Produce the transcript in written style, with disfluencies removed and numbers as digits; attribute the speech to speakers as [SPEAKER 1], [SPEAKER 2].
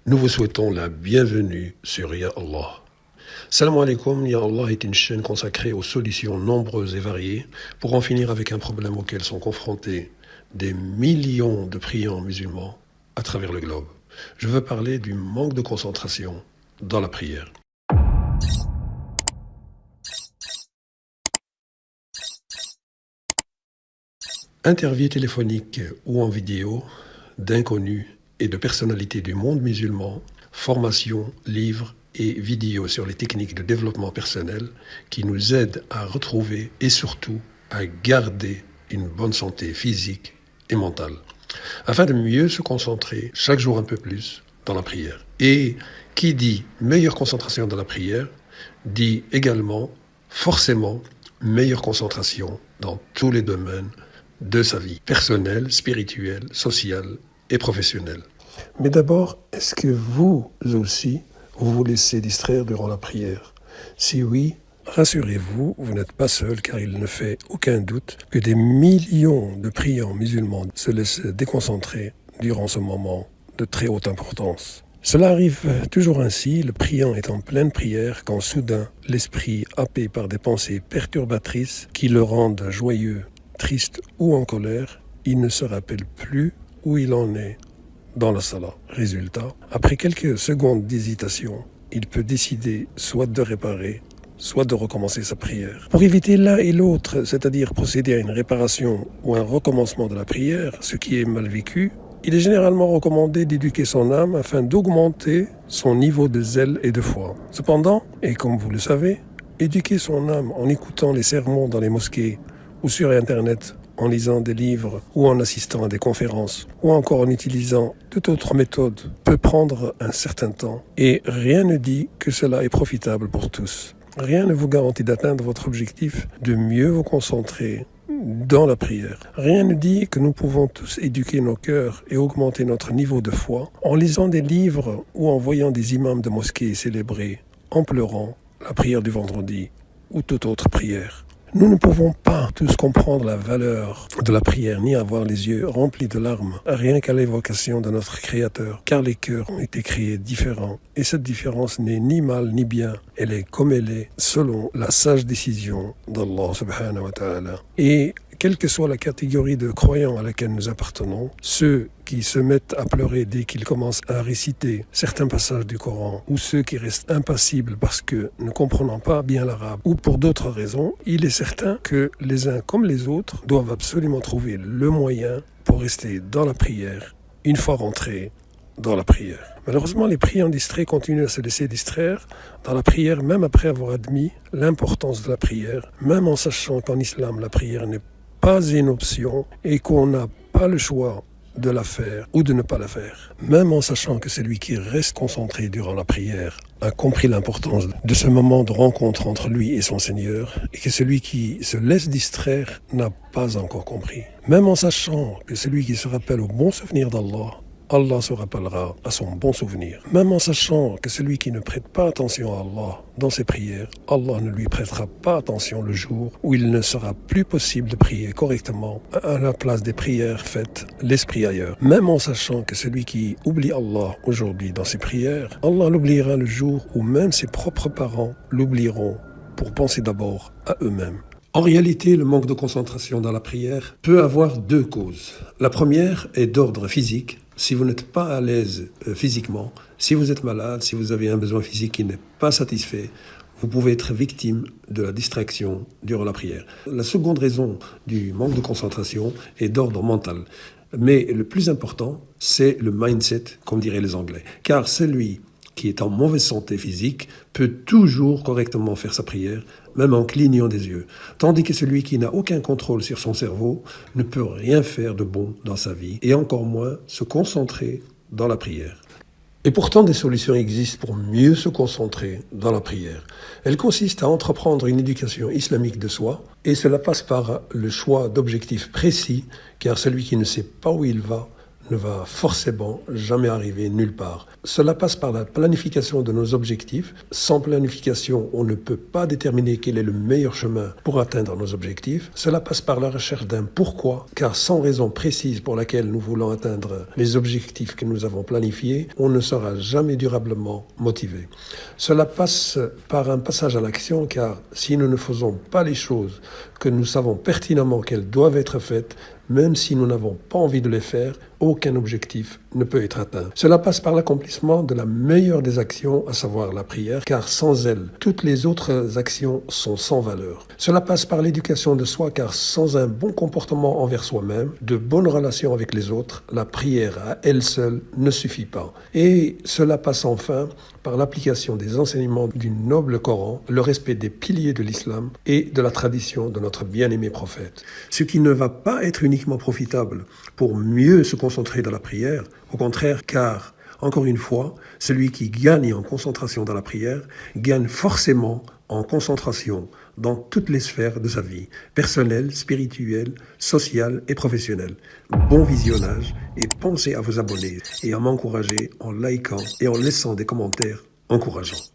[SPEAKER 1] Nous vous souhaitons la bienvenue sur Ya Allah. Salam alaikum, Ya Allah est une chaîne consacrée aux solutions nombreuses et variées pour en finir avec un problème auquel sont confrontés des millions de priants musulmans à travers le globe. Je veux parler du manque de concentration dans la prière. Interviews téléphoniques ou en vidéo d'inconnus et de personnalités du monde musulman, formations, livres et vidéos sur les techniques de développement personnel qui nous aident à retrouver et surtout à garder une bonne santé physique et mentale, afin de mieux se concentrer chaque jour un peu plus dans la prière. Et qui dit meilleure concentration dans la prière, dit également forcément meilleure concentration dans tous les domaines de sa vie personnelle, spirituelle, sociale et professionnelle. Mais d'abord, est-ce que vous aussi, vous vous laissez distraire durant la prière? Si oui, rassurez-vous, vous n'êtes pas seul car il ne fait aucun doute que des millions de priants musulmans se laissent déconcentrer durant ce moment de très haute importance. Cela arrive toujours ainsi, le priant est en pleine prière quand soudain l'esprit happé par des pensées perturbatrices qui le rendent joyeux, triste ou en colère, il ne se rappelle plus où il en est dans la salat. Résultat, après quelques secondes d'hésitation, il peut décider soit de réparer, soit de recommencer sa prière. Pour éviter l'un et l'autre, c'est-à-dire procéder à une réparation ou un recommencement de la prière, ce qui est mal vécu, il est généralement recommandé d'éduquer son âme afin d'augmenter son niveau de zèle et de foi. Cependant, et comme vous le savez, éduquer son âme en écoutant les sermons dans les mosquées ou sur Internet, en lisant des livres ou en assistant à des conférences ou encore en utilisant toute autre méthode peut prendre un certain temps et rien ne dit que cela est profitable pour tous. Rien ne vous garantit d'atteindre votre objectif de mieux vous concentrer dans la prière. Rien ne dit que nous pouvons tous éduquer nos cœurs et augmenter notre niveau de foi en lisant des livres ou en voyant des imams de mosquées célébrer, en pleurant, la prière du vendredi ou toute autre prière. Nous ne pouvons pas tous comprendre la valeur de la prière ni avoir les yeux remplis de larmes, rien qu'à l'évocation de notre Créateur, car les cœurs ont été créés différents. Et cette différence n'est ni mal ni bien, elle est comme elle est, selon la sage décision d'Allah subhanahu wa ta'ala. Et quelle que soit la catégorie de croyants à laquelle nous appartenons, ceux qui se mettent à pleurer dès qu'ils commencent à réciter certains passages du Coran, ou ceux qui restent impassibles parce que ne comprenant pas bien l'arabe, ou pour d'autres raisons, il est certain que les uns comme les autres doivent absolument trouver le moyen pour rester dans la prière, une fois rentrés dans la prière. Malheureusement, les priants distraits continuent à se laisser distraire dans la prière, même après avoir admis l'importance de la prière, même en sachant qu'en islam, la prière n'est pas une option et qu'on n'a pas le choix de la faire ou de ne pas la faire. Même en sachant que celui qui reste concentré durant la prière a compris l'importance de ce moment de rencontre entre lui et son Seigneur et que celui qui se laisse distraire n'a pas encore compris. Même en sachant que celui qui se rappelle au bon souvenir d'Allah, Allah se rappellera à son bon souvenir. Même en sachant que celui qui ne prête pas attention à Allah dans ses prières, Allah ne lui prêtera pas attention le jour où il ne sera plus possible de prier correctement à la place des prières faites l'esprit ailleurs. Même en sachant que celui qui oublie Allah aujourd'hui dans ses prières, Allah l'oubliera le jour où même ses propres parents l'oublieront pour penser d'abord à eux-mêmes. En réalité, le manque de concentration dans la prière peut avoir deux causes. La première est d'ordre physique. Si vous n'êtes pas à l'aise physiquement, si vous êtes malade, si vous avez un besoin physique qui n'est pas satisfait, vous pouvez être victime de la distraction durant la prière. La seconde raison du manque de concentration est d'ordre mental. Mais le plus important, c'est le mindset, comme diraient les Anglais. Car celui qui est en mauvaise santé physique peut toujours correctement faire sa prière, même en clignant des yeux. Tandis que celui qui n'a aucun contrôle sur son cerveau ne peut rien faire de bon dans sa vie, et encore moins se concentrer dans la prière. Et pourtant, des solutions existent pour mieux se concentrer dans la prière. Elles consistent à entreprendre une éducation islamique de soi, et cela passe par le choix d'objectifs précis, car celui qui ne sait pas où il va ne va forcément jamais arriver nulle part. Cela passe par la planification de nos objectifs. Sans planification, on ne peut pas déterminer quel est le meilleur chemin pour atteindre nos objectifs. Cela passe par la recherche d'un pourquoi, car sans raison précise pour laquelle nous voulons atteindre les objectifs que nous avons planifiés, on ne sera jamais durablement motivé. Cela passe par un passage à l'action, car si nous ne faisons pas les choses que nous savons pertinemment qu'elles doivent être faites, même si nous n'avons pas envie de les faire, aucun objectif ne peut être atteint. Cela passe par l'accomplissement de la meilleure des actions, à savoir la prière, car sans elle, toutes les autres actions sont sans valeur. Cela passe par l'éducation de soi, car sans un bon comportement envers soi-même, de bonnes relations avec les autres, la prière à elle seule ne suffit pas. Et cela passe enfin par l'application des enseignements du noble Coran, le respect des piliers de l'islam et de la tradition de notre bien-aimé prophète. Ce qui ne va pas être uniquement profitable pour mieux se concentrer dans la prière, au contraire, car, encore une fois, celui qui gagne en concentration dans la prière gagne forcément en concentration dans toutes les sphères de sa vie, personnelle, spirituelle, sociale et professionnelle. Bon visionnage et pensez à vous abonner et à m'encourager en likant et en laissant des commentaires encourageants.